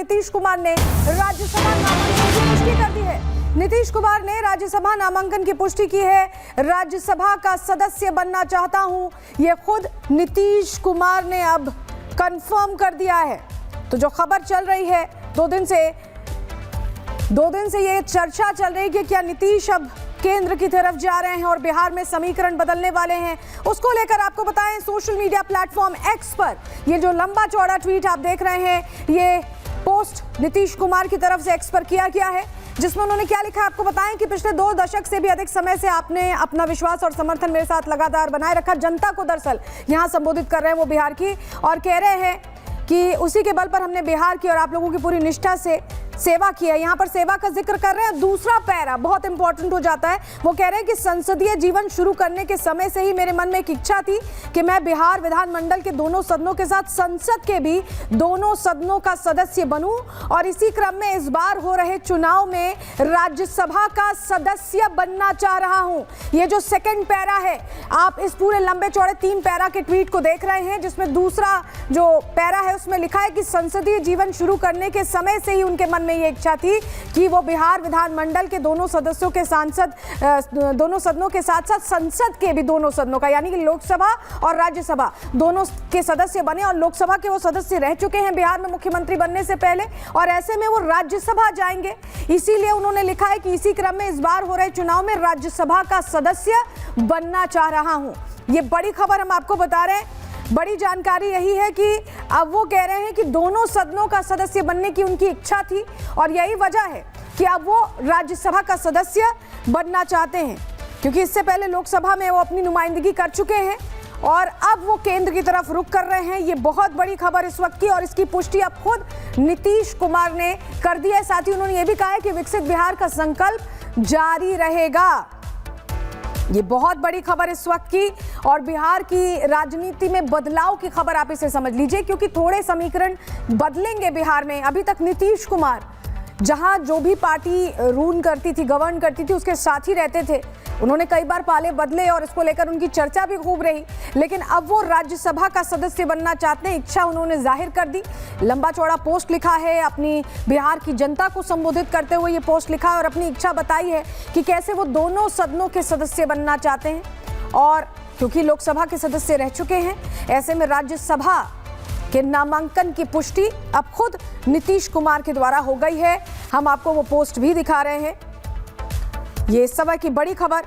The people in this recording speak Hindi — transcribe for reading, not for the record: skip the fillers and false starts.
नीतीश कुमार ने राज्यसभा नामांकन की पुष्टि कर दी है। नीतीश कुमार ने राज्यसभा नामांकन की पुष्टि की है। राज्यसभा का सदस्य बनना चाहता हूं, ये खुद नीतीश कुमार ने अब कंफर्म कर दिया है। तो जो खबर चल रही है दो दिन से ये चर्चा चल रही है कि क्या नीतीश अब केंद्र की तरफ जा रहे हैं और बिहार में समीकरण बदलने वाले हैं, उसको लेकर आपको बताएं सोशल मीडिया प्लेटफॉर्म एक्स पर ये जो लंबा चौड़ा ट्वीट आप देख रहे हैं, ये पोस्ट नीतीश कुमार की तरफ से एक्स पर किया गया है, जिसमें उन्होंने क्या लिखा आपको बताएं कि पिछले 2 दशक से भी अधिक समय से आपने अपना विश्वास और समर्थन मेरे साथ लगातार बनाए रखा। जनता को दरअसल यहां संबोधित कर रहे हैं वो बिहार की, और कह रहे हैं कि उसी के बल पर हमने बिहार की और आप लोगों की पूरी निष्ठा से सेवा की है। यहाँ पर सेवा का जिक्र कर रहे हैं। दूसरा पैरा बहुत इंपॉर्टेंट हो जाता है, वो कह रहे हैं कि संसदीय जीवन शुरू करने के समय से ही मेरे मन में एक इच्छा थी कि मैं बिहार विधानमंडल के दोनों सदनों के साथ संसद के भी दोनों सदनों का सदस्य बनूं, और इसी क्रम में इस बार हो रहे चुनाव में राज्यसभा का सदस्य बनना चाह रहा हूं। ये जो सेकंड पैरा है, आप इस पूरे लंबे चौड़े 3 पैरा के ट्वीट को देख रहे हैं, जिसमें दूसरा जो पैरा है उसमें लिखा है कि संसदीय जीवन शुरू करने के समय से ही उनके मन में ये इच्छा थी कि वो बिहार विधानमंडल के दोनों सदस्यों के दोनों सदनों के साथ साथ संसद के भी दोनों सदनों का, यानी कि लोकसभा और राज्यसभा दोनों के सदस्य बने। और लोकसभा के वो सदस्य रह चुके हैं बिहार में मुख्यमंत्री बनने से पहले, और ऐसे में वो राज्यसभा जाएंगे। इसीलिए उन्होंने लिखा है कि इसी क्रम में इस बार हो रहे चुनाव में राज्यसभा का सदस्य बनना चाह रहा हूं। ये बड़ी खबर हम आपको बता रहे हैं। बड़ी जानकारी यही है कि अब वो कह रहे हैं कि दोनों सदनों का सदस्य बनने की उनकी इच्छा थी, और यही वजह है कि अब वो राज्यसभा का सदस्य बनना चाहते हैं, क्योंकि इससे पहले लोकसभा में वो अपनी नुमाइंदगी कर चुके हैं और अब वो केंद्र की तरफ रुख कर रहे हैं। ये बहुत बड़ी खबर इस वक्त की, और इसकी पुष्टि अब खुद नीतीश कुमार ने कर दी है। साथ ही उन्होंने ये भी कहा है कि विकसित बिहार का संकल्प जारी रहेगा। ये बहुत बड़ी खबर इस वक्त की, और बिहार की राजनीति में बदलाव की खबर आप इसे समझ लीजिए, क्योंकि थोड़े समीकरण बदलेंगे बिहार में। अभी तक नीतीश कुमार जहां जो भी पार्टी रूल करती थी, गवर्न करती थी, उसके साथ ही रहते थे। उन्होंने कई बार पाले बदले और इसको लेकर उनकी चर्चा भी खूब रही, लेकिन अब वो राज्यसभा का सदस्य बनना चाहते हैं। इच्छा उन्होंने जाहिर कर दी। लंबा चौड़ा पोस्ट लिखा है, अपनी बिहार की जनता को संबोधित करते हुए ये पोस्ट लिखा है और अपनी इच्छा बताई है कि कैसे वो दोनों सदनों के सदस्य बनना चाहते हैं। और क्योंकि लोकसभा के सदस्य रह चुके हैं, ऐसे में राज्यसभा के नामांकन की पुष्टि अब खुद नीतीश कुमार के द्वारा हो गई है। हम आपको वो पोस्ट भी दिखा रहे हैं। ये इस समय की बड़ी खबर।